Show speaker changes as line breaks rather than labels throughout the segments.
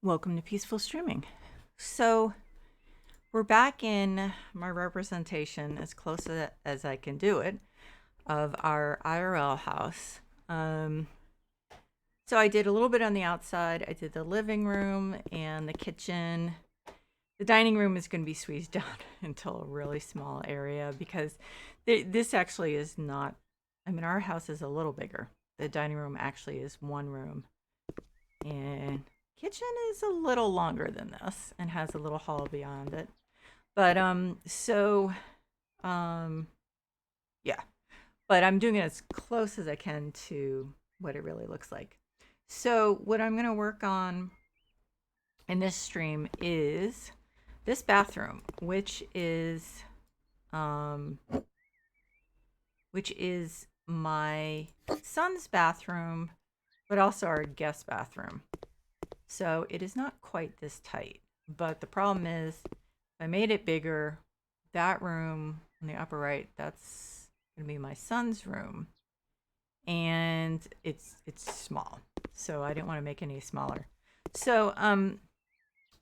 Welcome to Peaceful Streaming. So, we're back in my representation, as close as I can do it, of our IRL house. So, I did a little bit on the outside. I did the living room and the kitchen. The dining room is going to be squeezed down into a really small area because this actually is not, our house is a little bigger. The dining room actually is one room. And kitchen is a little longer than this and has a little hall beyond it. But um yeah. But I'm doing it as close as I can to what it really looks like. So what I'm gonna work on in this stream is this bathroom, um which is my son's bathroom, but also our guest bathroom. So it is not quite this tight. But the problem is, if I made it bigger, that room in the upper right, that's going to be my son's room. And it's small. So I didn't want to make any smaller. So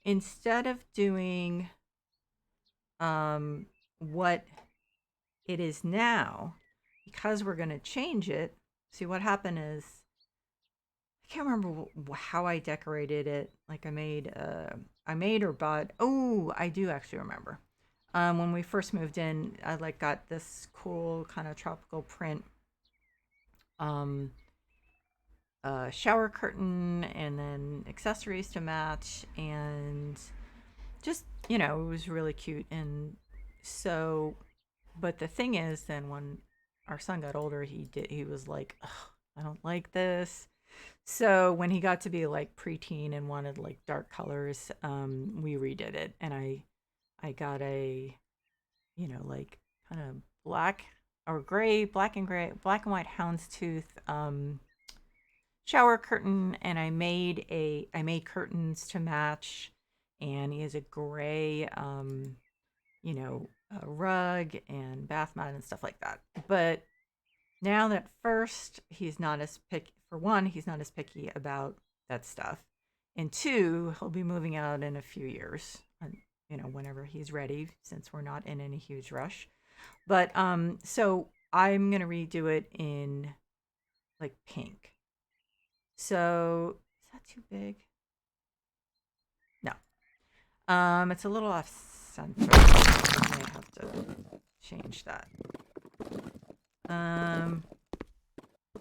instead of doing what it is now, because we're going to change it, see what happened is I can't remember how I decorated it. Like I made or bought. Oh, I do actually remember. When we first moved in, I got this cool kind of tropical print shower curtain and then accessories to match, and just it was really cute. And so, but the thing is, then when our son got older, he was like, I don't like this. So when he got to be like preteen and wanted like dark colors, we redid it, and I got a, like kind of black or gray, black and white houndstooth shower curtain, and I made curtains to match, and he has a gray rug and bath mat and stuff like that. But now that first, he's not as picky. For one, he's not as picky about that stuff, and two, he'll be moving out in a few years. Whenever he's ready, since we're not in any huge rush. But so I'm gonna redo it in like pink. So is that too big? No. It's a little off center. I may have to change that.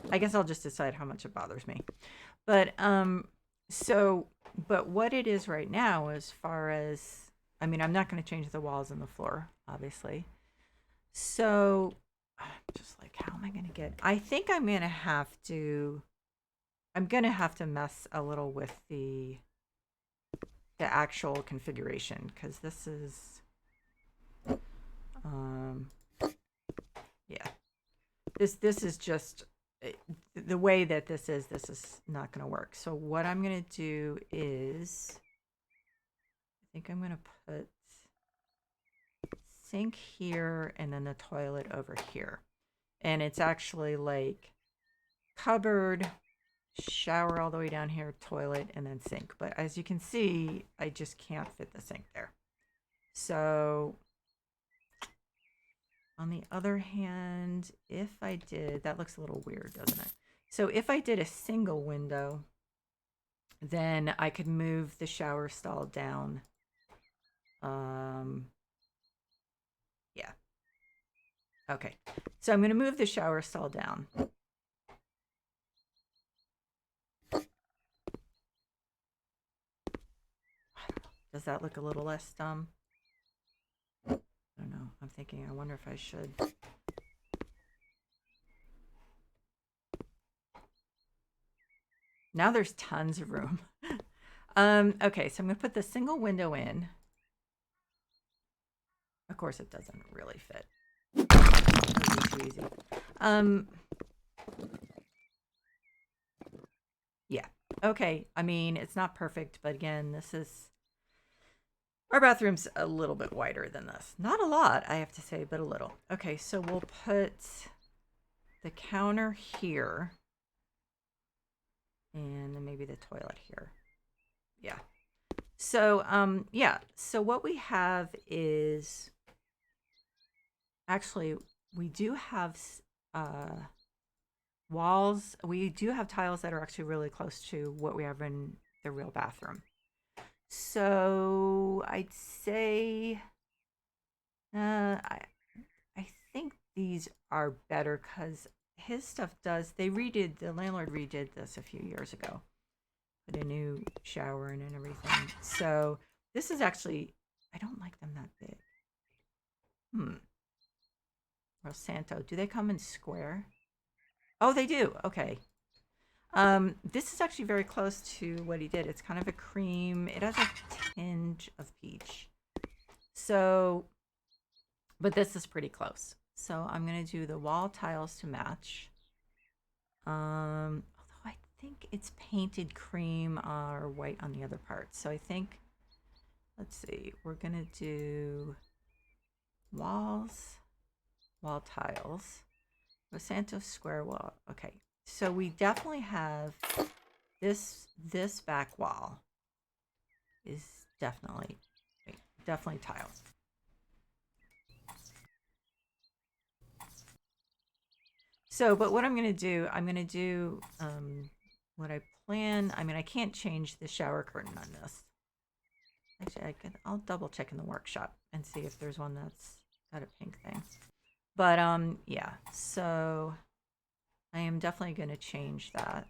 I guess I'll just decide how much it bothers me. But but what it is right now, as far as, I'm not going to change the walls and the floor, obviously. So I'm just like, how am I going to get? I think I'm going to have to. I'm going to have to mess a little with the actual configuration, because this is, yeah, this is just the way that this is not going to work. So what I'm going to do is, I think I'm going to put sink here and then the toilet over here. And it's actually like cupboard, shower all the way down here, toilet, and then sink. But as you can see, I just can't fit the sink there. So on the other hand, if I did, that looks a little weird, doesn't it? So if I did a single window, then I could move the shower stall down. Yeah. Okay. So I'm going to move the shower stall down. Does that look a little less dumb? I don't know. I'm thinking, I wonder if I should. Now there's tons of room. Okay, so I'm going to put the single window in. Of course, it doesn't really fit. That would be too easy. Yeah. Okay. It's not perfect, but again, our bathroom's a little bit wider than this. Not a lot, I have to say, but a little. Okay, so we'll put the counter here, and then maybe the toilet here. Yeah. So, yeah. So what we have is actually we do have walls. We do have tiles that are actually really close to what we have in the real bathroom. So I'd say I think these are better because his stuff does. The landlord redid this a few years ago, put a new shower in and everything. So this is actually, I don't like them that big. Rosanto, do they come in square? Oh, they do. Okay. This is actually very close to what he did. It's kind of a cream. It has a tinge of peach. So, but this is pretty close. So I'm gonna do the wall tiles to match. Although I think it's painted cream or white on the other part. So I think, let's see, we're gonna do walls, wall tiles, Rosanto square wall. Okay, so we definitely have this back wall is definitely tiles. So, but what I'm going to do what I plan. I mean, I can't change the shower curtain on this. Actually, I'll double check in the workshop and see if there's one that's got a pink thing. But yeah. So I am definitely going to change that.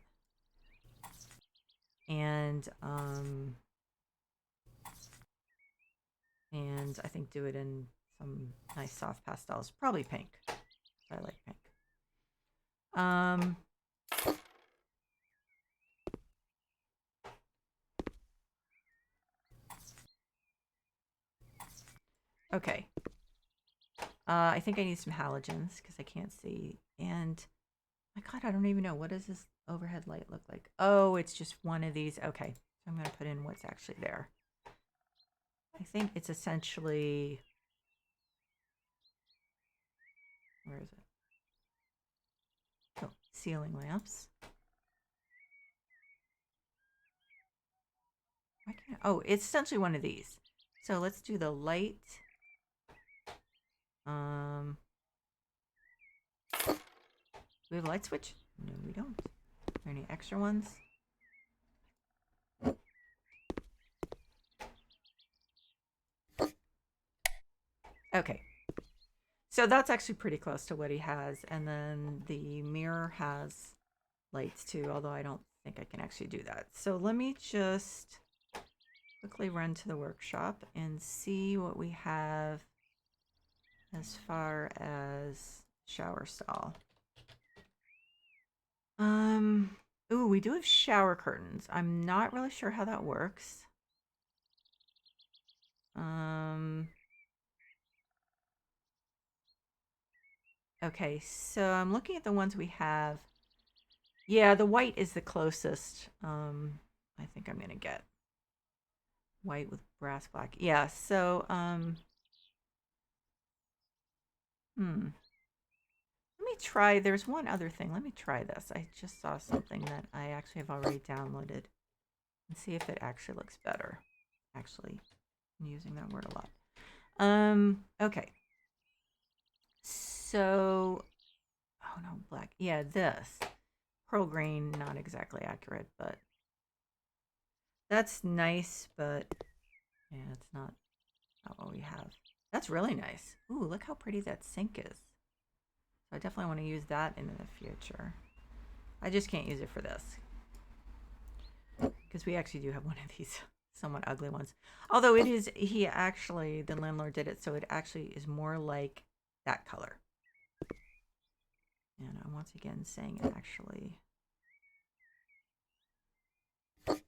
And I think do it in some nice soft pastels, probably pink. I like pink. Okay. I think I need some halogens because I can't see. And my God, I don't even know. What does this overhead light look like? Oh, it's just one of these. Okay. So I'm going to put in what's actually there. I think it's essentially, where is it? Oh, ceiling lamps. Why can't oh, it's essentially one of these. So let's do the light. Do we have a light switch? No, we don't. Are there any extra ones? Okay. So that's actually pretty close to what he has. And then the mirror has lights too, although I don't think I can actually do that. So let me just quickly run to the workshop and see what we have as far as shower stall. Ooh, we do have shower curtains. I'm not really sure how that works. Okay, so I'm looking at the ones we have. Yeah, the white is the closest. I think I'm gonna get white with brass black. Yeah, so let me try. There's one other thing. Let me try this. I just saw something that I actually have already downloaded and see if it actually looks better. Actually, I'm using that word a lot. Okay. So, oh no, black. Yeah, this pearl green, not exactly accurate, but that's nice. But yeah, it's not what we have. That's really nice. Ooh, look how pretty that sink is. So I definitely want to use that in the future. I just can't use it for this because we actually do have one of these somewhat ugly ones. Although it is, the landlord did it, so it actually is more like that color. And I'm once again saying it actually,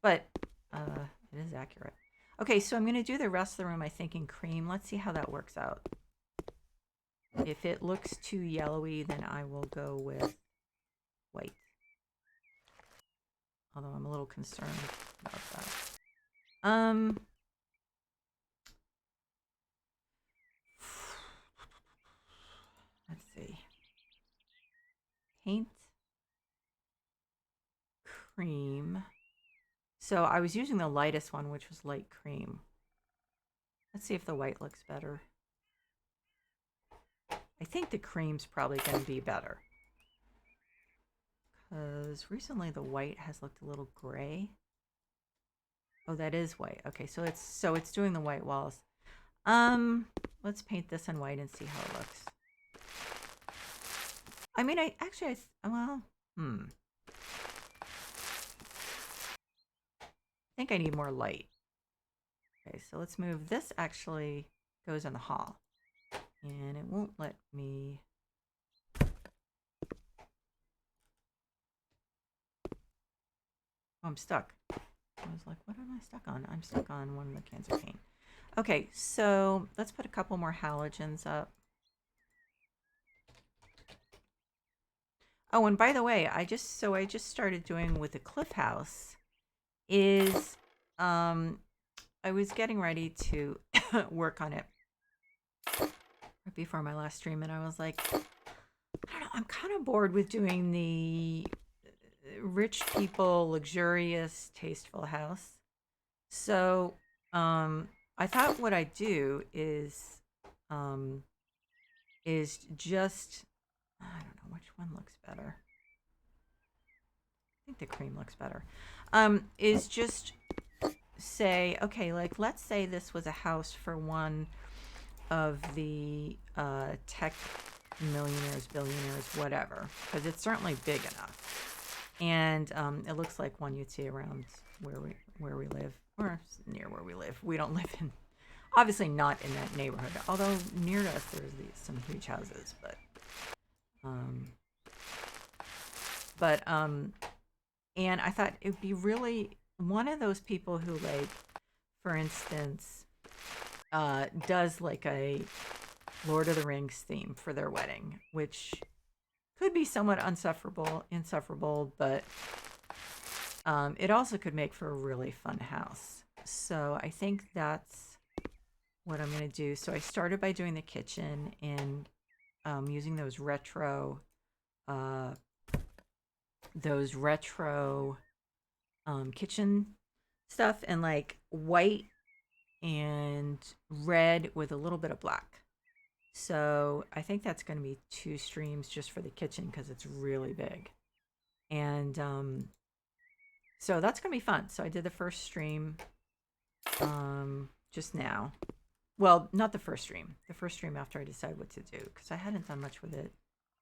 but it is accurate. Okay, so I'm going to do the rest of the room, I think, in cream. Let's see how that works out. If it looks too yellowy, then I will go with white. Although I'm a little concerned about that. Let's see. Paint, cream, So I was using the lightest one, which was light cream. Let's see if the white looks better. I think the cream's probably going to be better. Because recently the white has looked a little gray. Oh, that is white. Okay, so it's doing the white walls. Let's paint this in white and see how it looks. I mean, well, I think I need more light. Okay, so let's move. This actually goes in the hall. And it won't let me... Oh, I'm stuck. I was like, what am I stuck on? I'm stuck on one of the cans of paint. Okay, so let's put a couple more halogens up. Oh, and by the way, I just started doing with the Cliff House is I was getting ready to work on it right before my last stream, and I was like, I don't know, I'm kind of bored with doing the rich people, luxurious, tasteful house. So I thought what I'd do is just, I don't know which one looks better. I think the cream looks better. Is just say, okay, like let's say this was a house for one of the tech millionaires, billionaires, whatever, because it's certainly big enough, and it looks like one you'd see around where we live, or near where we live. We don't live in, obviously not in that neighborhood, although near to us there's some huge houses, and I thought it would be really one of those people who, like, for instance, does like a Lord of the Rings theme for their wedding, which could be somewhat insufferable, but it also could make for a really fun house. So I think that's what I'm going to do. So I started by doing the kitchen and using those retro kitchen stuff, and like white and red with a little bit of black. So I think that's going to be 2 streams just for the kitchen because it's really big. And so that's going to be fun. So I did the first stream just now. Well, not the first stream. The first stream after I decided what to do, because I hadn't done much with it.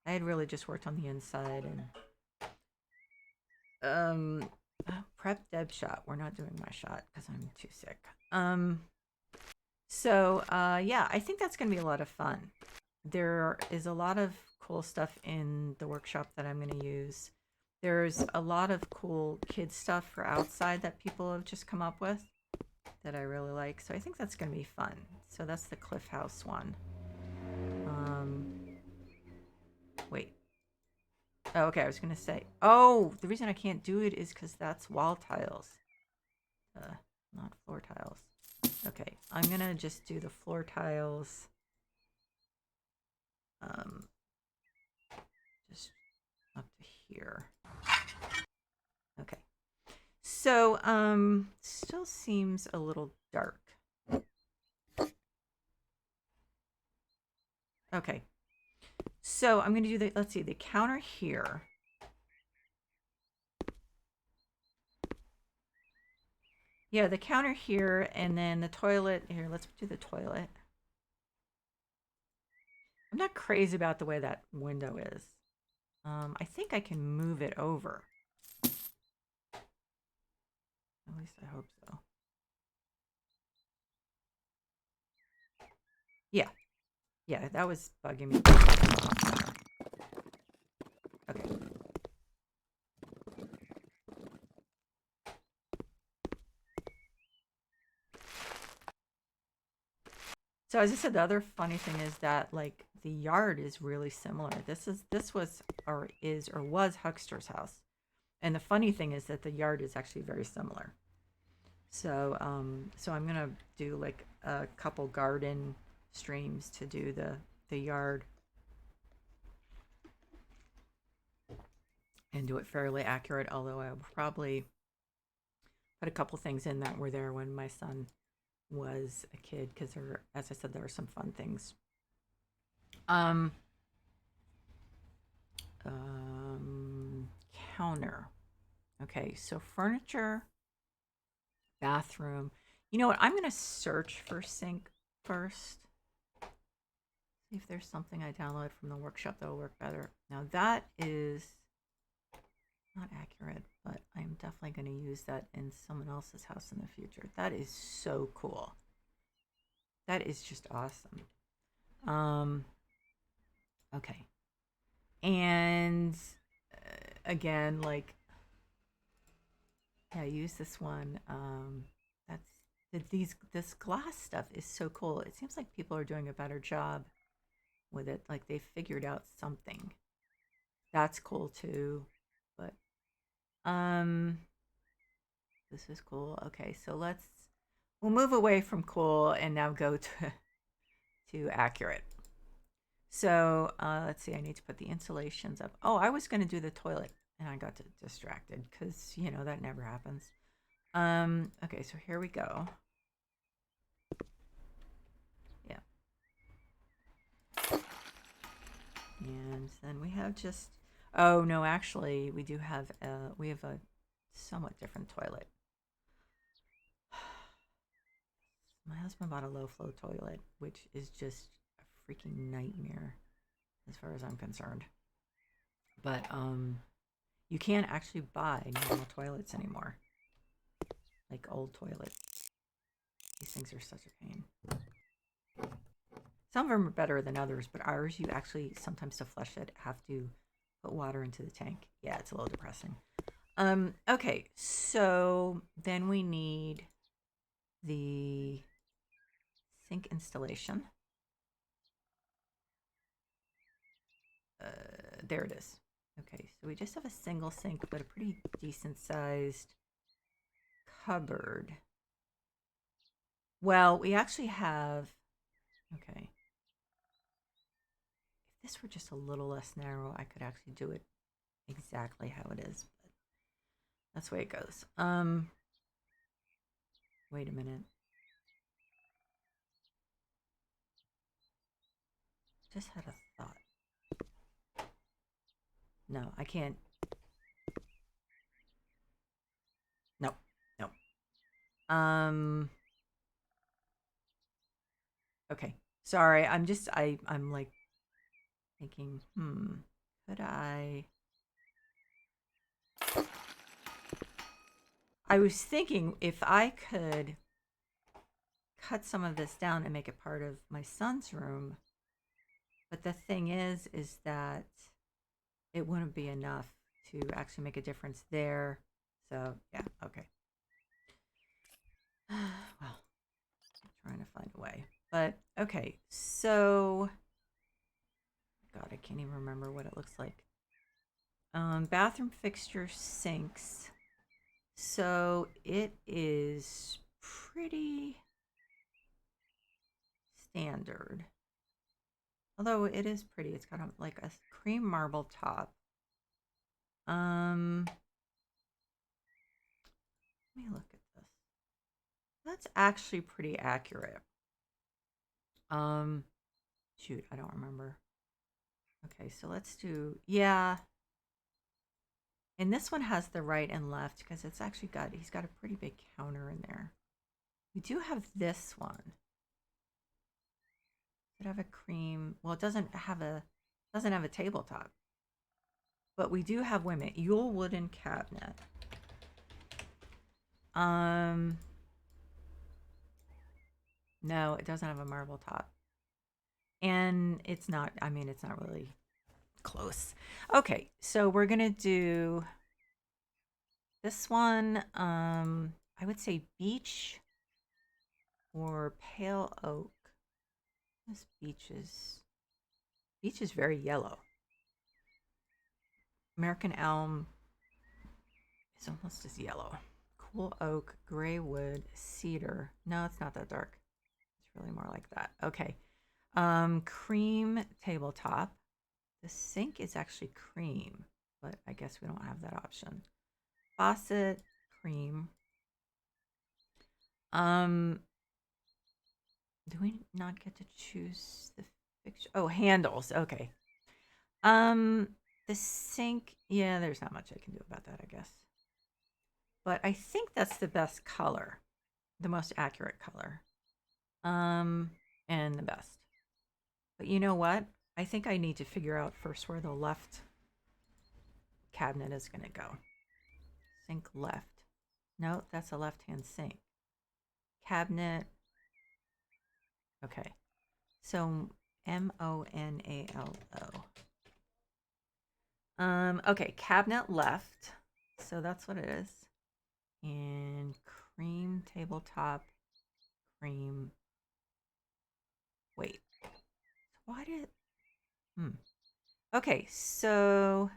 I had really just worked on the inside and prep Deb shot. We're not doing my shot because I'm too sick. So yeah, I think that's going to be a lot of fun. There is a lot of cool stuff in the workshop that I'm going to use. There's a lot of cool kids stuff for outside that people have just come up with that I really like. So I think that's going to be fun. So that's the Cliff House one. Wait. Oh, okay, I was going to say, oh, the reason I can't do it is because that's wall tiles, not floor tiles. Okay, I'm going to just do the floor tiles. Just up to here. Okay. So, still seems a little dark. Okay. So I'm going to do let's see, the counter here. Yeah, the counter here, and then the toilet here. Let's do the toilet. I'm not crazy about the way that window is. I think I can move it over. At least I hope so. Yeah. Yeah, that was bugging me. Okay. So as I said, the other funny thing is that, like, the yard is really similar. This was Huckster's house. And the funny thing is that the yard is actually very similar. So so I'm going to do like a couple garden streams to do the yard and do it fairly accurate, although I will probably Put a couple things in that were there when my son was a kid, because there, as I said, there are some fun things. Um, um, Counter. Okay, so furniture, bathroom. You know what? I'm going to search for sink first. See if there's something I download from the workshop that'll work better. Now that is not accurate, but I'm definitely going to use that in someone else's house in the future. That is so cool. That is just awesome. Okay. And again, like, yeah, use this one. This glass stuff is so cool. It seems like people are doing a better job with it. Like they figured out something. That's cool too. But this is cool. Okay, so we'll move away from cool and now go to accurate. So let's see, I need to put the insulations up. Oh, I was going to do the toilet and I got distracted because, you know, that never happens. Okay, so here we go. Yeah. And then we have just, oh no, actually we do have, we have a somewhat different toilet. My husband bought a low flow toilet, which is just a freaking nightmare as far as I'm concerned. But you can't actually buy normal toilets anymore. Like old toilets. These things are such a pain. Some of them are better than others, but ours, you actually sometimes to flush it have to put water into the tank. Yeah, it's a little depressing. Okay, so then we need the sink installation. There it is. Okay, so we just have a single sink, but a pretty decent sized cupboard. Well, we actually have, okay. If this were just a little less narrow, I could actually do it exactly how it is, but that's the way it goes. Wait a minute. Just had a thought. No, I can't. No, no. Okay. Sorry, I'm like thinking, could I was thinking if I could cut some of this down and make it part of my son's room. But the thing is that it wouldn't be enough to actually make a difference there. So, yeah, okay. Well, I'm trying to find a way. But, okay, so, God, I can't even remember what it looks like. Bathroom fixture sinks. So, it is pretty standard. Although it is pretty. It's got like a cream marble top. Let me look at this. That's actually pretty accurate. Shoot, I don't remember. Okay, so let's do, yeah. And this one has the right and left because it's actually he's got a pretty big counter in there. We do have this one. Does it have a cream? Well, it doesn't have a tabletop. But we do have, wait a minute, Yule wooden cabinet. No, it doesn't have a marble top. And it's not, I mean, it's not really close. Okay, so we're gonna do this one. I would say beech or pale oak. This beech is very yellow. American elm is almost as yellow. Cool oak, gray wood, cedar. No, it's not that dark. It's really more like that. Okay. Cream tabletop. The sink is actually cream, but I guess we don't have that option. Faucet, cream. Do we not get to choose the fixture? Oh, handles. Okay. Um, the sink. Yeah, there's not much I can do about that, I guess. But I think that's the best color, the most accurate color. And the best. But you know what? I think I need to figure out first where the left cabinet is going to go. Sink left. No, that's a left-hand sink. Cabinet. Okay. So Monalo. Okay, cabinet left. So that's what it is. And cream tabletop, cream. Wait. Why did Okay, so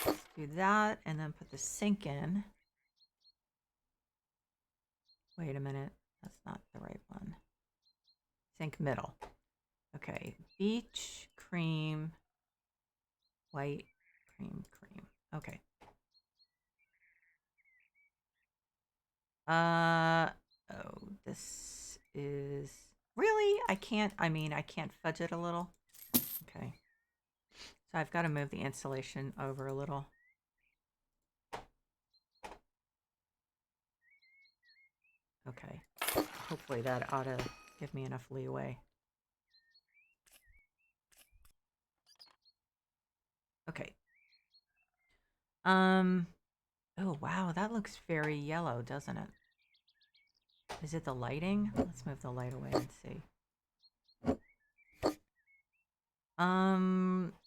let's do that and then put the sink in. Wait a minute. That's not the right one. Sink middle. Okay. Beach, cream, white, cream, cream. Okay. Oh, this is really, I can't fudge it a little. Okay. So I've got to move the installation over a little. Okay. Hopefully that ought to give me enough leeway. Okay. Oh wow, that looks very yellow, doesn't it? Is it the lighting? Let's move the light away and see.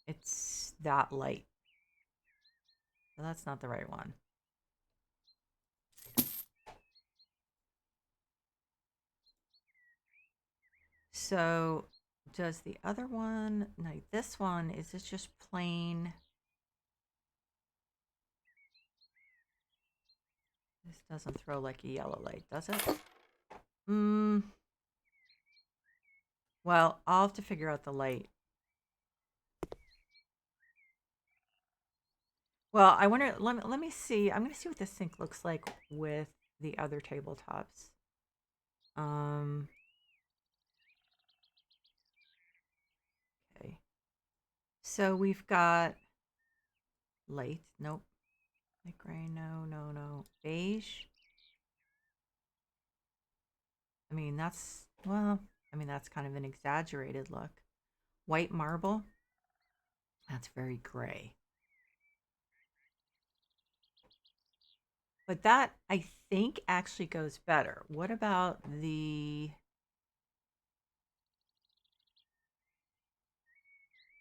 It's that light. So that's not the right one. So does the other one, no, this one, is this just plain? This doesn't throw like a yellow light, does it? Well, I'll have to figure out the light. Well, I wonder, let me see. I'm going to see what this sink looks like with the other tabletops. Okay. So we've got light. Nope. Light gray. No, no, no. Beige. I mean, that's, well, I mean, that's kind of an exaggerated look. White marble. That's very gray. But that, I think, actually goes better. What about the...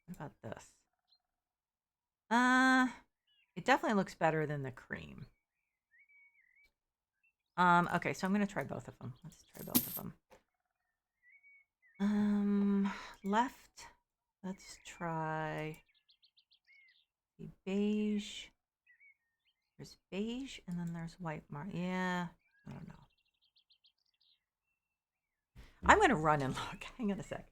What about this? It definitely looks better than the cream. Okay, so I'm gonna try both of them. Let's try both of them. Left. Let's try the beige. There's beige and then there's white yeah, I don't know. I'm gonna run and look. Hang on a sec.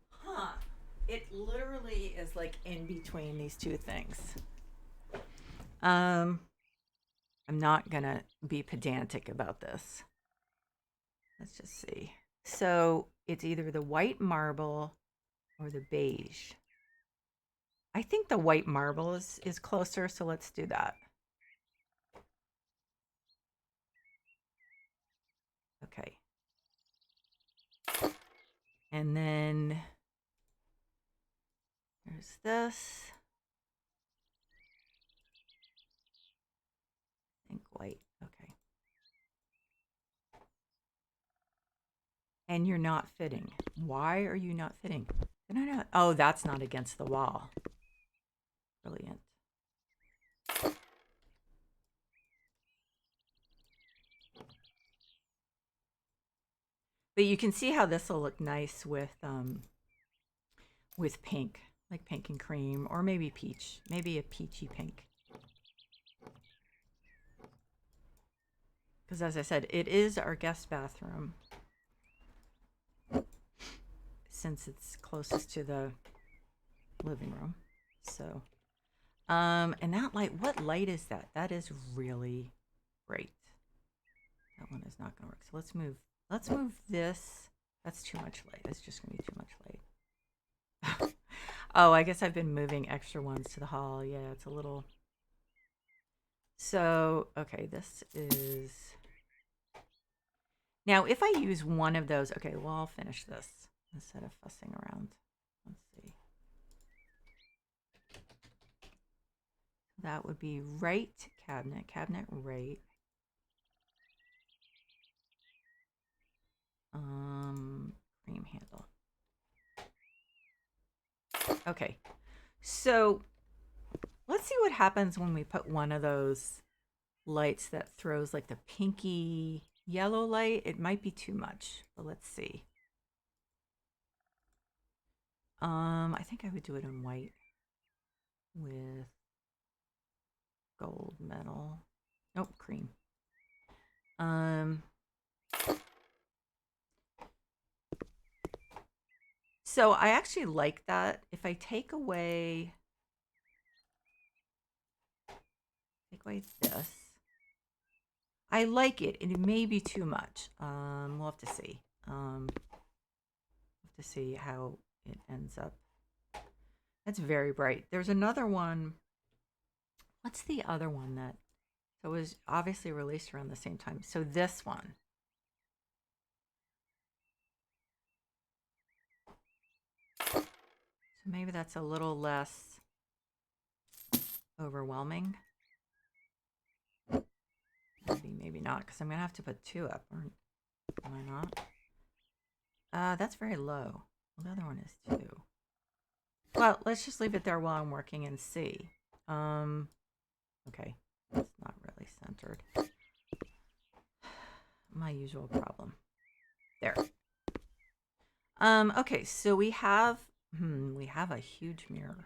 Huh. It literally is like in between these two things. I'm not gonna be pedantic about this. Let's just see. So it's either the white marble or the beige. I think the white marble is closer, so let's do that. Okay. And then there's this. I think white. Okay. And you're not fitting. Why are you not fitting? Did I not? Oh, that's not against the wall. Brilliant. But you can see how this will look nice with pink, like pink and cream, or maybe peach, maybe a peachy pink. Because as I said, it is our guest bathroom. since it's closest to the living room. So, and that light, what light is that? That is really great. That one is not going to work. So let's move this. That's too much light. It's just going to be too much light. Oh, I guess I've been moving extra ones to the hall. Yeah, it's a little. So, okay, this is. Now, if I use one of those, okay, well, I'll finish this instead of fussing around. Let's see. That would be right cabinet, cabinet right. Cream handle. Okay, so let's see what happens when we put one of those lights that throws like the pinky yellow light. It might be too much, but let's see. I think I would do it in white with gold metal. Nope, cream. So I actually like that. If I take away this, I like it. It may be too much. We'll have to see. We'll have to see how it ends up. That's very bright. There's another one. What's the other one that was obviously released around the same time? So this one. So maybe that's a little less overwhelming. Maybe not, because I'm going to have to put 2 up. Or am I not? That's very low. Well, the other one is 2. Well, let's just leave it there while I'm working and see. Okay. It's not really centered. My usual problem. There. Okay, so we have a huge mirror.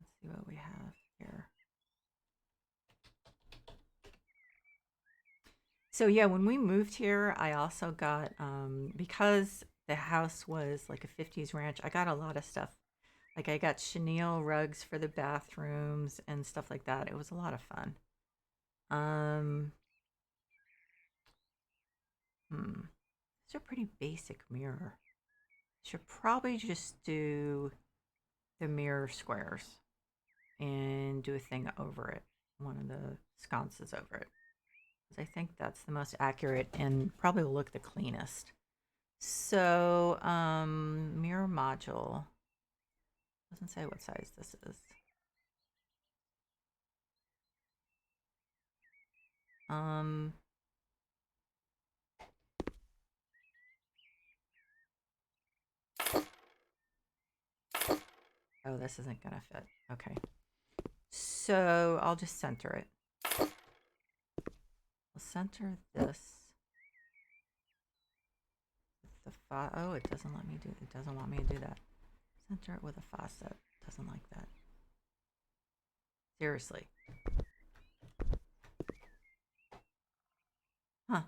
Let's see what we have here. So yeah, when we moved here, I also got because the house was like a 50s ranch, I got a lot of stuff. Like I got chenille rugs for the bathrooms and stuff like that. It was a lot of fun. It's a pretty basic mirror. Should probably just do the mirror squares and do a thing over it, one of the sconces over it. Because I think that's the most accurate and probably will look the cleanest. So, mirror module. Doesn't say what size this is. Oh, this isn't gonna fit. Okay. So I'll just center it. I'll center this. Oh, it doesn't let me do. It doesn't want me to do that. Center it with a faucet. Doesn't like that. Seriously. Huh.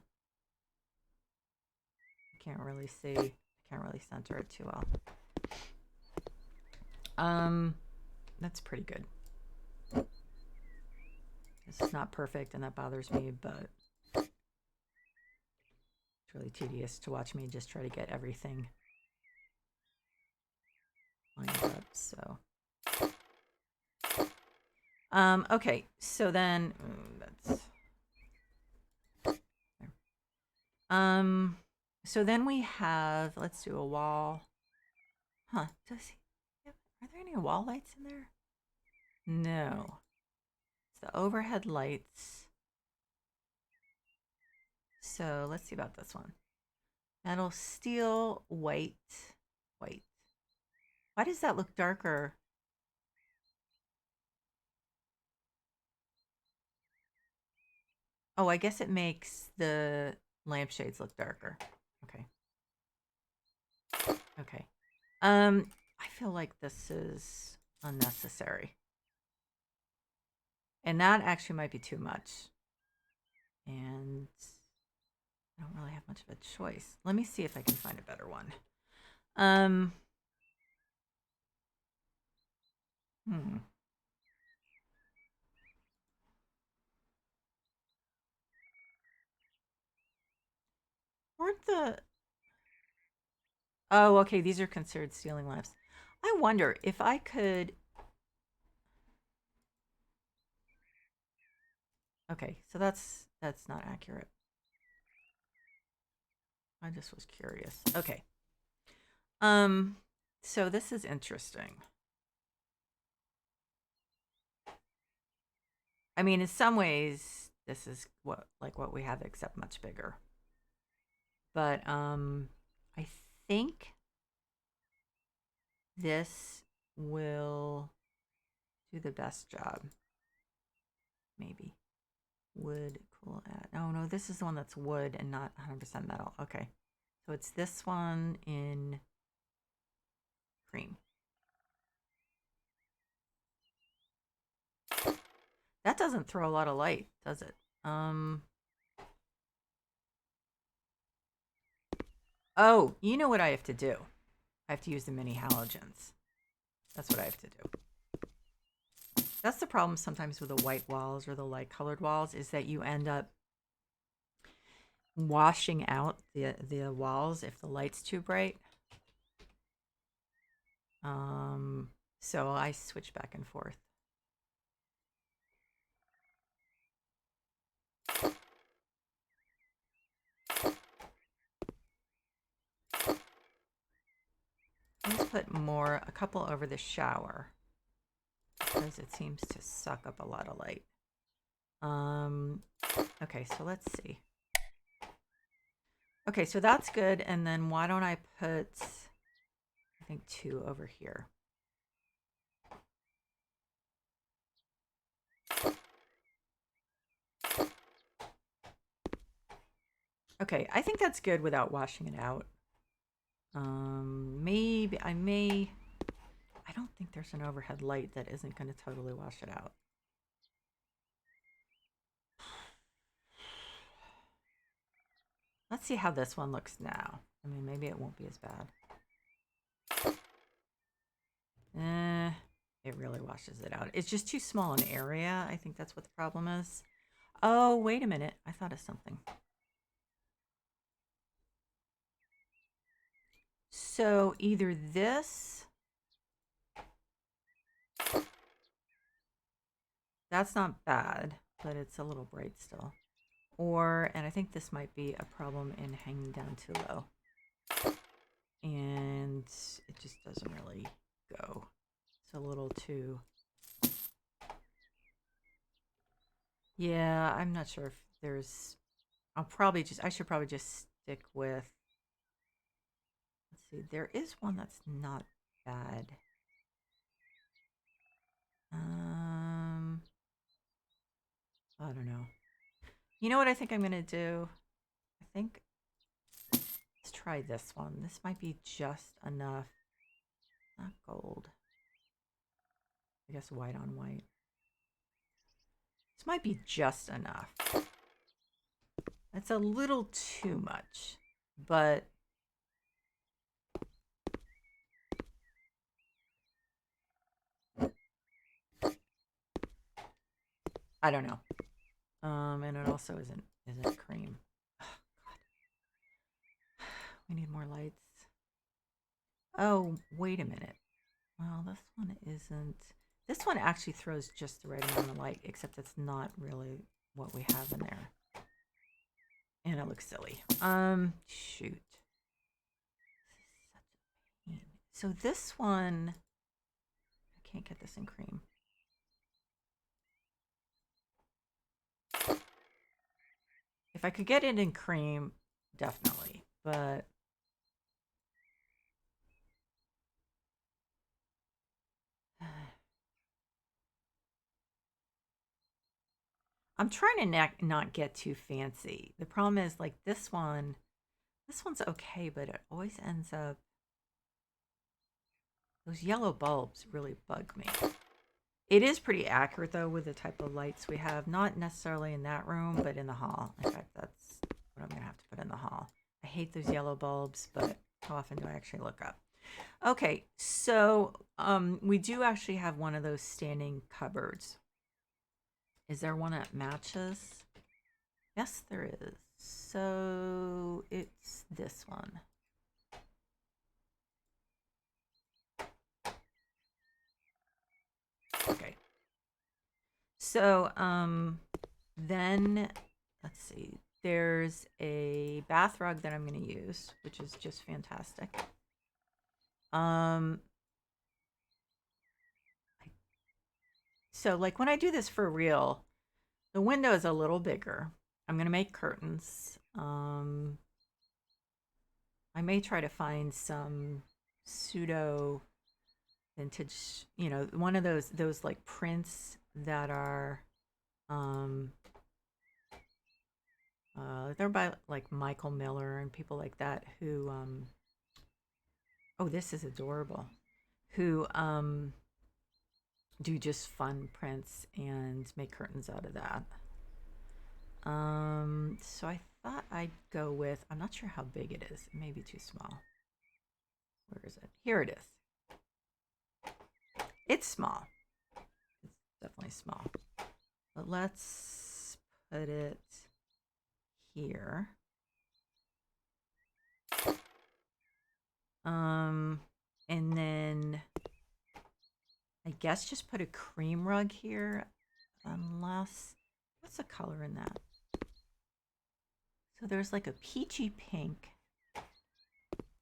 I can't really see. I can't really center it too well. That's pretty good. It's not perfect, and that bothers me, but it's really tedious to watch me just try to get everything lined up. So, okay. So then so then we have. Let's do a wall. Huh? Are there any wall lights in there? No. It's the overhead lights. So let's see about this one. Metal, steel, white. Why does that look darker? Oh, I guess it makes the lampshades look darker. Okay. I feel like this is unnecessary. And that actually might be too much. And I don't really have much of a choice. Let me see if I can find a better one. Hmm. Weren't the... Oh, okay, these are considered ceiling lamps. I wonder if I could... Okay, so that's not accurate. I just was curious. Okay. So this is interesting. I mean, in some ways, this is what we have, except much bigger. But I think this will do the best job. Maybe. Wood, cool add. Oh no, this is the one that's wood and not 100% metal. Okay. So it's this one in cream. That doesn't throw a lot of light, does it? Oh, you know what I have to do? I have to use the mini halogens. That's what I have to do. That's the problem sometimes with the white walls or the light colored walls, is that you end up washing out the walls if the light's too bright. So I switch back and forth. Let's put a couple over the shower, because it seems to suck up a lot of light. Okay, so let's see. Okay, so that's good. And then why don't I put, I think, 2 over here. Okay, I think that's good without washing it out. Maybe I don't think there's an overhead light that isn't going to totally wash it out. Let's see how this one looks now. I mean, maybe it won't be as bad. It really washes it out. It's just too small an area. I think that's what the problem is. Oh, wait a minute. I thought of something. So either this... That's not bad, but it's a little bright still. Or, and I think this might be a problem in hanging down too low. And it just doesn't really go. It's a little too... Yeah, I'm not sure if there's... I should probably just stick with... Let's see, there is one that's not bad. I don't know. You know what I think I'm going to do? I think... Let's try this one. This might be just enough. Not gold. I guess white on white. This might be just enough. It's a little too much, but I don't know. And it also isn't cream. Oh, God. We need more lights. Oh, wait a minute. Well, this one isn't. This one actually throws just the right amount of light, except it's not really what we have in there. And it looks silly. Shoot. This is such a pain. So this one, I can't get this in cream. If I could get it in cream, definitely. But I'm trying to not get too fancy. The problem is, like, this one's okay, but it always ends up... Those yellow bulbs really bug me. It is pretty accurate, though, with the type of lights we have. Not necessarily in that room, but in the hall. In fact, that's what I'm going to have to put in the hall. I hate those yellow bulbs, but how often do I actually look up? Okay, so we do actually have one of those standing cupboards. Is there one that matches? Yes, there is. So it's this one. Okay. So then let's see. There's a bath rug that I'm going to use, which is just fantastic. So like when I do this for real, the window is a little bigger. I'm going to make curtains. I may try to find some pseudo vintage, you know, one of those like prints that are they're by like Michael Miller and people like that who oh, this is adorable. Who do just fun prints and make curtains out of that. So I thought I'd go with, I'm not sure how big it is. It may be too small. Where is it? Here it is. It's small. It's definitely small. But let's put it here. And then I guess just put a cream rug here, unless, what's the color in that? So there's like a peachy pink.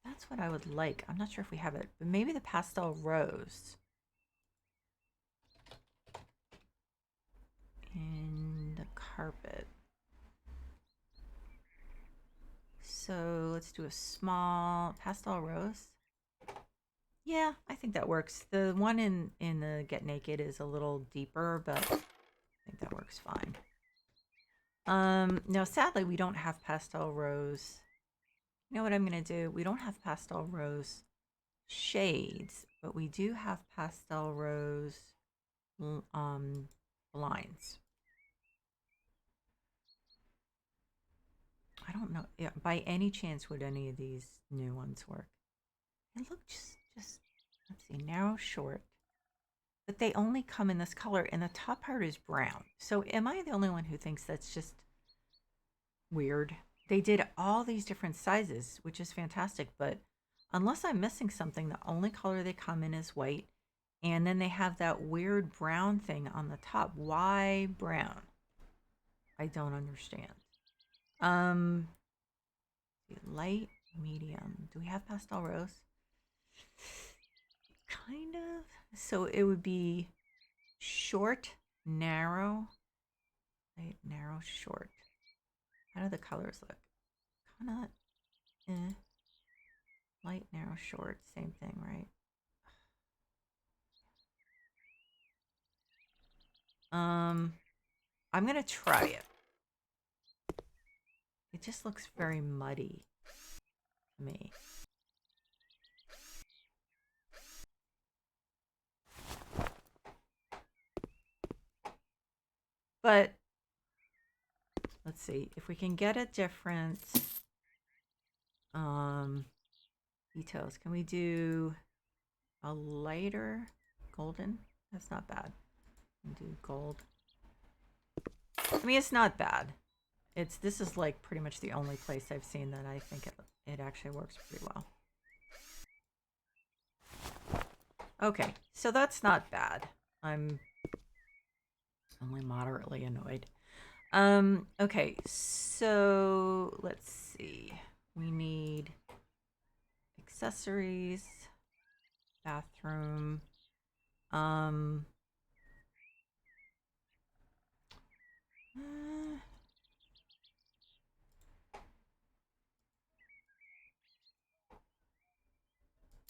That's what I would like. I'm not sure if we have it, but maybe the pastel rose. And the carpet. So let's do a small pastel rose. Yeah, I think that works. The one in the Get Naked is a little deeper, but I think that works fine. No, sadly we don't have pastel rose. You know what I'm gonna do? We don't have pastel rose shades, but we do have pastel rose blinds. I don't know. Yeah, by any chance would any of these new ones work? It looks just let's see, narrow, short. But they only come in this color, and the top part is brown. So am I the only one who thinks that's just weird? They did all these different sizes, which is fantastic, but unless I'm missing something, the only color they come in is white. And then they have that weird brown thing on the top. Why brown? I don't understand. Light, medium. Do we have pastel rose? Kind of. So it would be short, narrow, light, narrow, short. How do the colors look? Kind of light, narrow, short. Same thing, right? I'm gonna try it. It just looks very muddy to me. But let's see if we can get a different details. Can we do a lighter golden? That's not bad. We do gold. I mean, it's not bad. This is like pretty much the only place I've seen that I think it actually works pretty well. Okay, so that's not bad. I'm only moderately annoyed. Okay, so let's see. We need accessories, bathroom.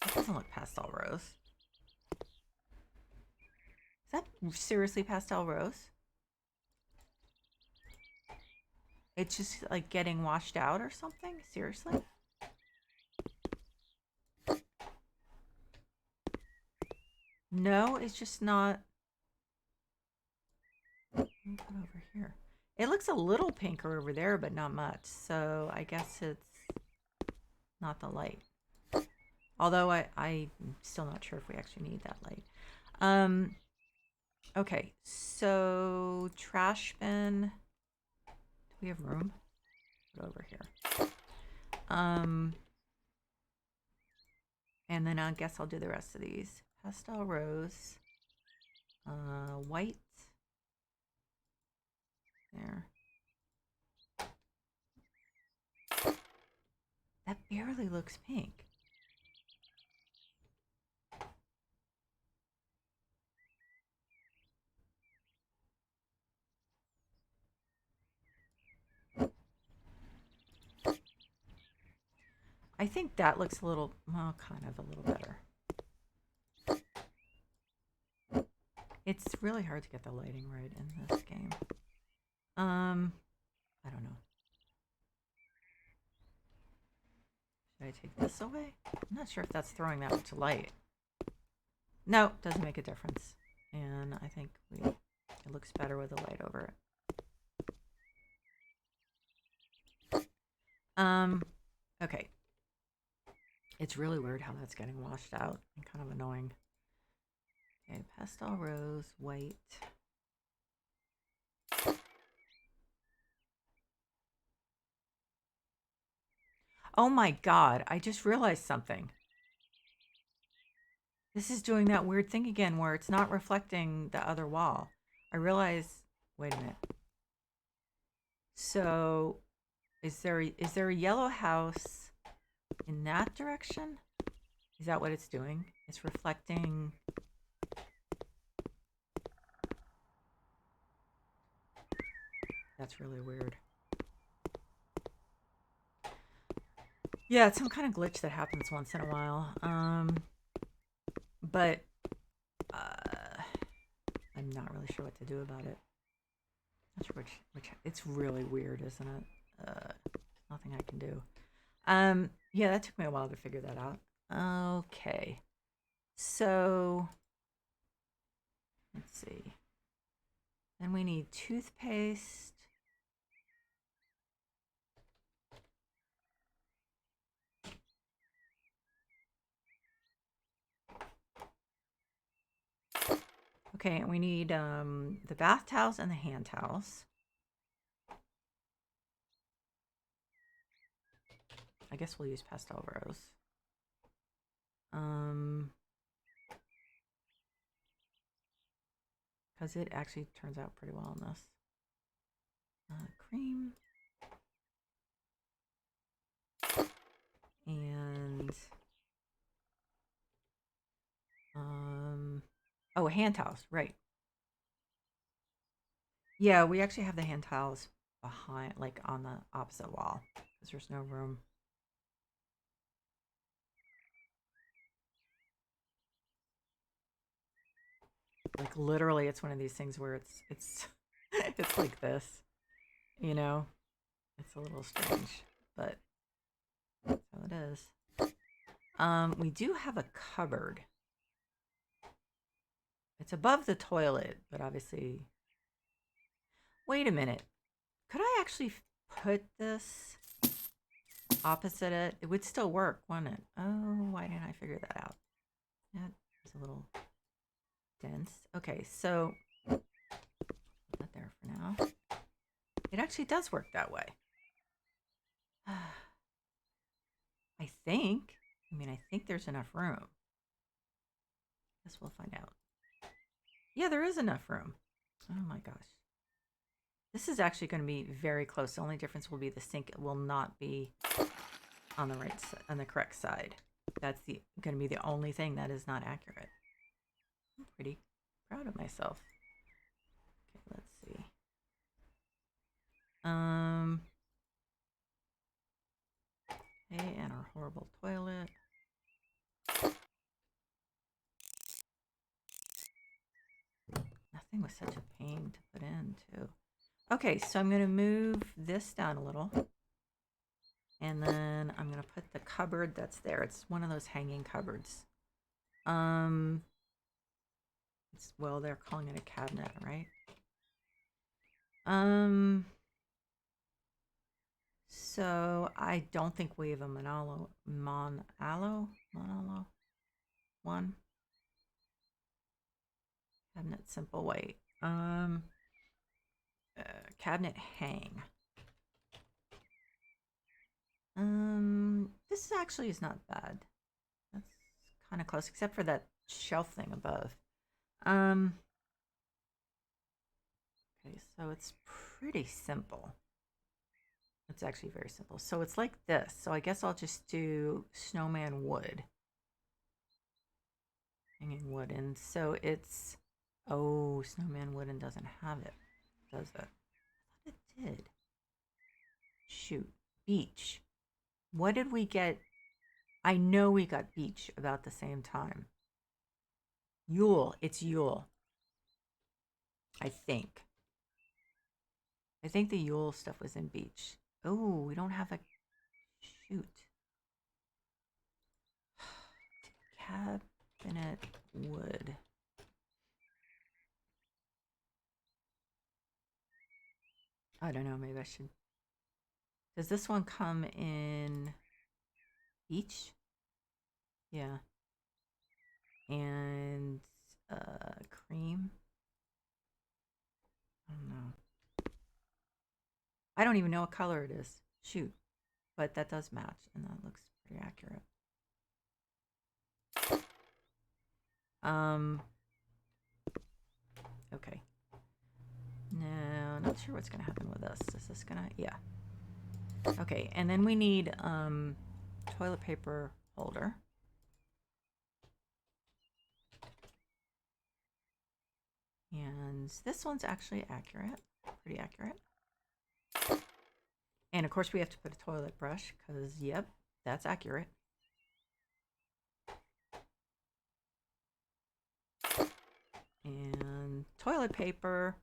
It doesn't look pastel rose. Is that seriously pastel rose? It's just like getting washed out or something? Seriously? No, it's just not. Let me put over here. It looks a little pinker over there, but not much. So I guess it's not the light. Although I'm still not sure if we actually need that light. Okay, so trash bin. Do we have room? Put it over here. And then I guess I'll do the rest of these. Pastel rose. White. There. That barely looks pink. I think that looks a little, well, kind of a little better. It's really hard to get the lighting right in this game. I don't know. Should I take this away? I'm not sure if that's throwing that much light. No, doesn't make a difference. And I think it looks better with the light over it. Okay. It's really weird how that's getting washed out and kind of annoying. Okay, pastel rose, white. Oh my God, I just realized something. This is doing that weird thing again where it's not reflecting the other wall. I realize, wait a minute. So is there a yellow house in that direction? Is that what it's doing? It's reflecting. That's really weird. Yeah, it's some kind of glitch that happens once in a while. But I'm not really sure what to do about it. Not sure which it's really weird, isn't it? Nothing I can do. Yeah, that took me a while to figure that out. Okay. So let's see. Then we need toothpaste. Okay, and we need the bath towels and the hand towels. I guess we'll use pastel rose. Because it actually turns out pretty well in this. Cream. And oh, hand towels, right. Yeah, we actually have the hand towels behind, like on the opposite wall, because there's no room. Like literally, it's one of these things where it's it's like this, you know. It's a little strange, but that's how it is. We do have a cupboard. It's above the toilet, but obviously. Wait a minute. Could I actually put this opposite it? It would still work, wouldn't it? Oh, why didn't I figure that out? That's a little dense. Okay, so put that there for now. It actually does work that way. I think. I think there's enough room. Guess we'll find out. Yeah, there is enough room. Oh my gosh. This is actually going to be very close. The only difference will be the sink will not be on the right side, on the correct side. That's going to be the only thing that is not accurate. I'm pretty proud of myself. Okay, let's see. Okay, and our horrible toilet. Nothing was such a pain to put in, too. Okay, so I'm going to move this down a little. And then I'm going to put the cupboard that's there. It's one of those hanging cupboards. Well, they're calling it a cabinet, right? So I don't think we have a Monalo one. Cabinet simple white. Cabinet hang. This actually is not bad. That's kind of close, except for that shelf thing above. Okay, so it's pretty simple. It's actually very simple. So it's like this. So I guess I'll just do snowman wood. Hanging wooden. So it's, oh, snowman wooden doesn't have it, does it? I thought it did. Shoot. Beach. What did we get? I know we got beach about the same time. Yule. It's Yule. I think. I think the Yule stuff was in beach. Oh, we don't have a, shoot. Cabinet wood. I don't know, maybe I should. Does this one come in beach? Yeah. And cream. I don't know. I don't even know what color it is. Shoot. But that does match, and that looks pretty accurate. Okay. No, not sure what's gonna happen with this. Is this gonna, yeah. Okay, and then we need toilet paper holder. And this one's actually accurate, pretty accurate. And of course we have to put a toilet brush because, yep, that's accurate. And toilet paper.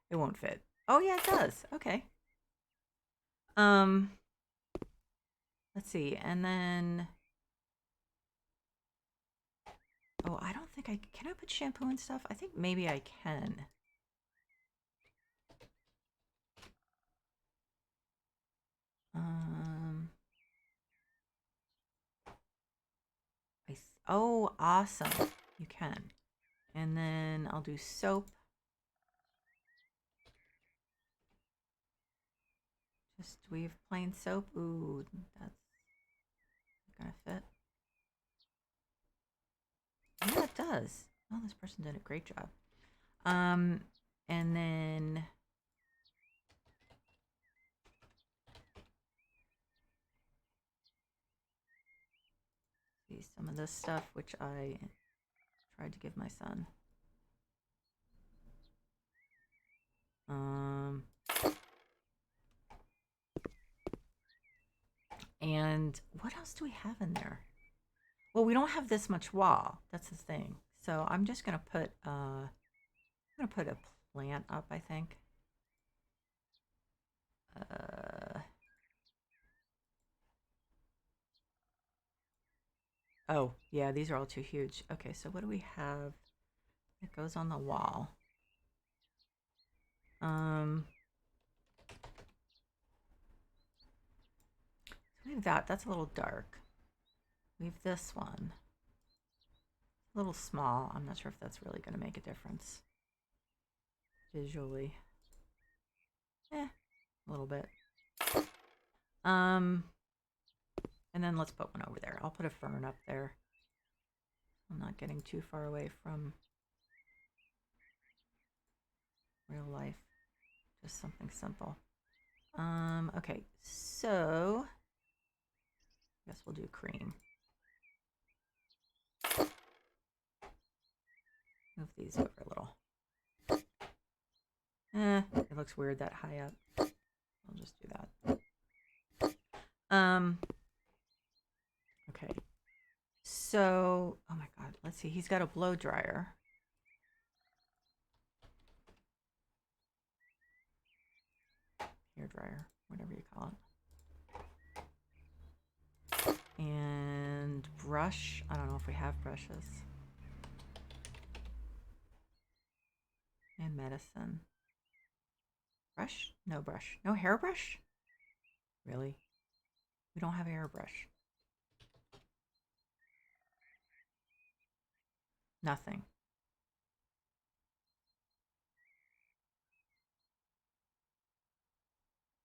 It won't fit. Oh yeah, it does. Okay. Let's see. And then, oh, I don't think can I put shampoo and stuff? I think maybe I can. Oh, awesome. You can. And then I'll do soap. Just weave plain soap. Ooh, that's gonna fit. Yeah, it does. Oh, this person did a great job. And then see some of this stuff, which I tried to give my son. And what else do we have in there? Well, we don't have this much wall. That's the thing. So I'm just gonna put a plant up, I think. Oh, yeah, these are all too huge. Okay, so what do we have? It goes on the wall. We have that. That's a little dark. We have this one. A little small. I'm not sure if that's really going to make a difference visually. A little bit. And then let's put one over there. I'll put a fern up there. I'm not getting too far away from real life. Just something simple. Okay, so I guess we'll do cream. Move these over a little. It looks weird that high up. I'll just do that. Okay. So, oh my God, let's see. He's got a blow dryer. hair dryer, whatever you call it. And brush. I don't know if we have brushes. And medicine. Brush? No brush. No hairbrush? Really? We don't have a hairbrush. Nothing.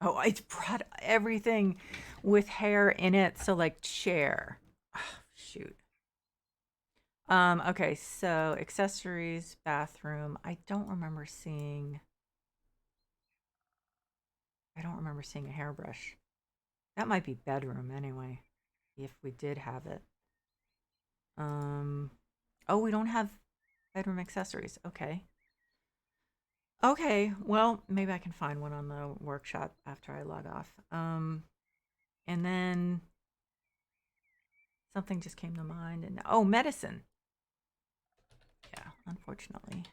Oh, I brought everything with hair in it. So like chair. Oh, shoot. Okay, so accessories, bathroom. I don't remember seeing a hairbrush. That might be bedroom anyway, if we did have it. Oh, we don't have bedroom accessories. Okay. Okay, well, maybe I can find one on the workshop after I log off. And then something just came to mind, and oh, medicine. Yeah, unfortunately.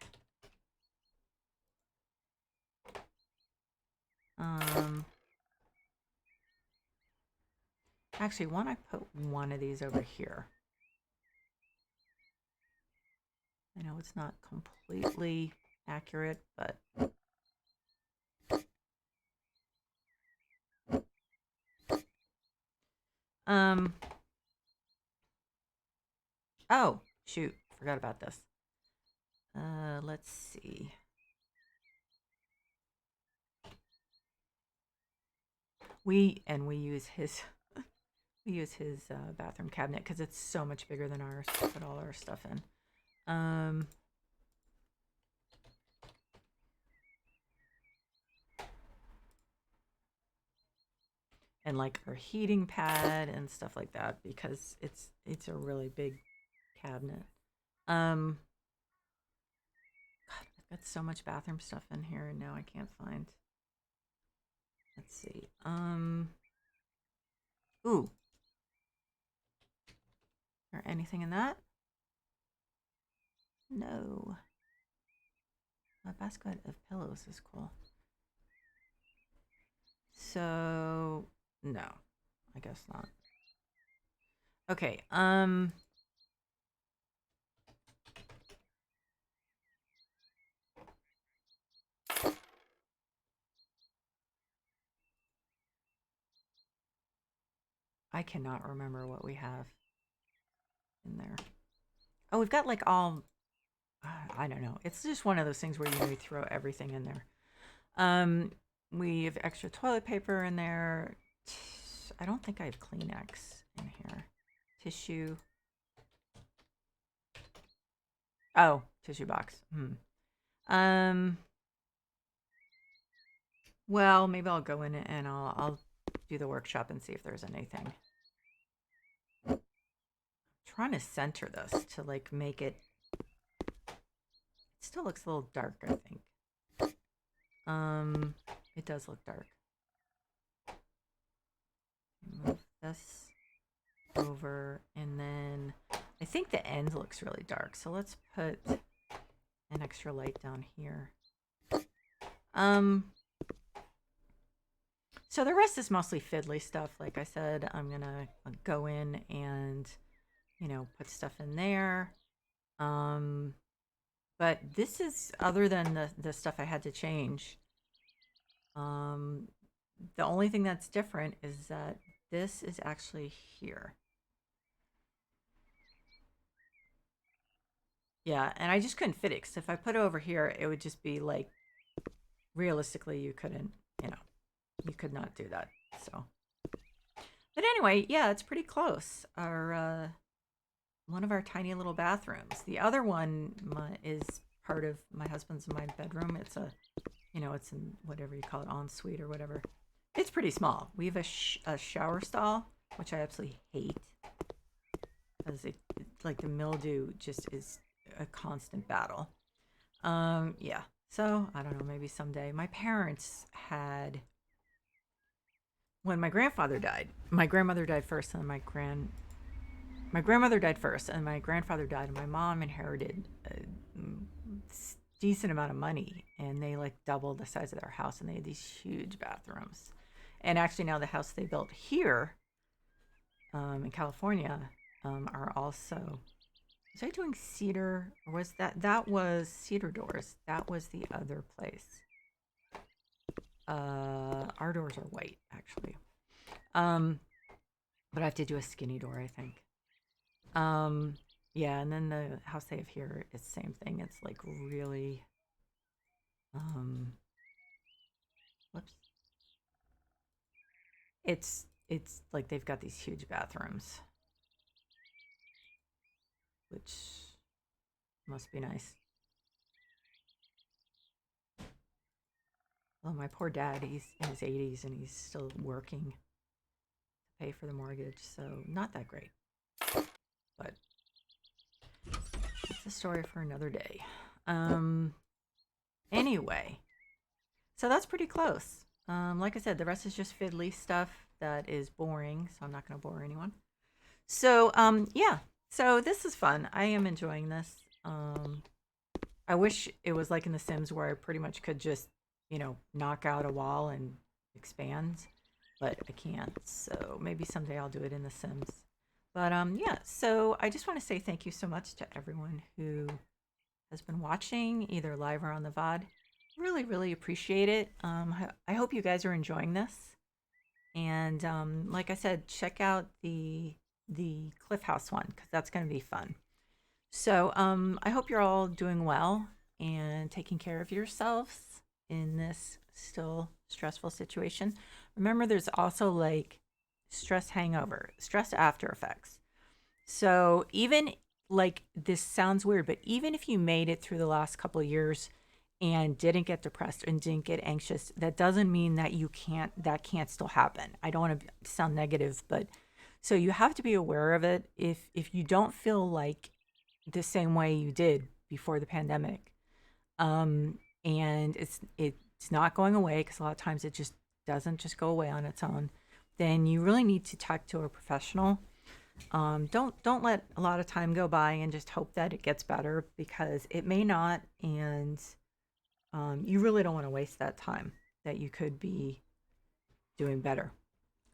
Actually, why don't I put one of these over here? I know it's not completely accurate, but oh, shoot, forgot about this. Let's see. We use his bathroom cabinet because it's so much bigger than ours to put all our stuff in. And like our heating pad and stuff like that because it's a really big cabinet. God, I've got so much bathroom stuff in here and now I can't find. Let's see. Ooh. Or anything in that? No. A basket of pillows is cool. So no, I guess not. Okay. I cannot remember what we have in there. Oh, we've got like all. I don't know. It's just one of those things where you throw everything in there. We have extra toilet paper in there. I don't think I have Kleenex in here. Tissue. Oh, tissue box. Well, maybe I'll go in and I'll do the workshop and see if there's anything. I'm trying to center this to like make it. It still looks a little dark, I think. It does look dark. Move this over, and then I think the end looks really dark. So let's put an extra light down here. So the rest is mostly fiddly stuff. Like I said, I'm gonna go in and, put stuff in there. But this is, other than the stuff I had to change, the only thing that's different is that this is actually here. Yeah, and I just couldn't fit it because if I put it over here, it would just be like, realistically, you couldn't, you could not do that. So, but anyway, yeah, it's pretty close. Our one of our tiny little bathrooms. The other one is part of my husband's and my bedroom. It's it's in whatever you call it, ensuite or whatever. It's pretty small. We have a shower stall, which I absolutely hate because it like the mildew just is a constant battle. Yeah. So I don't know. Maybe someday. My parents had, when my grandfather died. My grandmother died first, and my grandmother died first, and my grandfather died, and my mom inherited decent amount of money, and they like doubled the size of their house, and they had these huge bathrooms. And actually, now the house they built here in California are also. Was I doing cedar, or was that was cedar doors? That was the other place. Our doors are white actually. Um, but I have to do a skinny door, I think. Um, yeah, and then the house they have here is the same thing. It's like really, um, whoops. It's like they've got these huge bathrooms, which must be nice. Well, my poor dad, he's in his 80s and he's still working to pay for the mortgage, so not that great. But it's a story for another day. Um, anyway, so that's pretty close. Like I said, the rest is just fiddly stuff that is boring, so I'm not going to bore anyone. So, yeah. So this is fun. I am enjoying this. I wish it was like in The Sims where I pretty much could just, knock out a wall and expand, but I can't. So maybe someday I'll do it in The Sims. But yeah. So I just want to say thank you so much to everyone who has been watching, either live or on the VOD. Really, really appreciate it. I hope you guys are enjoying this. And like I said, check out the Cliff House one because that's going to be fun. So I hope you're all doing well and taking care of yourselves in this still stressful situation. Remember, there's also like stress hangover, stress after effects. So even like this sounds weird, but even if you made it through the last couple of years and didn't get depressed and didn't get anxious, that doesn't mean that that can't still happen. I don't want to sound negative, but so you have to be aware of it. If you don't feel like the same way you did before the pandemic, and it's not going away because a lot of times it just doesn't just go away on its own, then you really need to talk to a professional. Don't let a lot of time go by and just hope that it gets better because it may not, and you really don't want to waste that time that you could be doing better.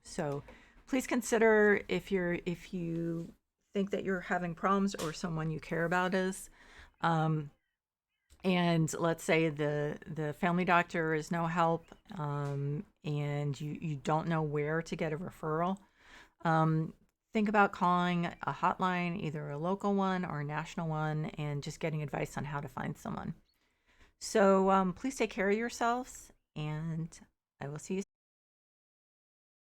So please consider if you think that you're having problems or someone you care about is. And let's say the family doctor is no help, and you don't know where to get a referral. Think about calling a hotline, either a local one or a national one, and just getting advice on how to find someone. So please take care of yourselves, and I will see you soon.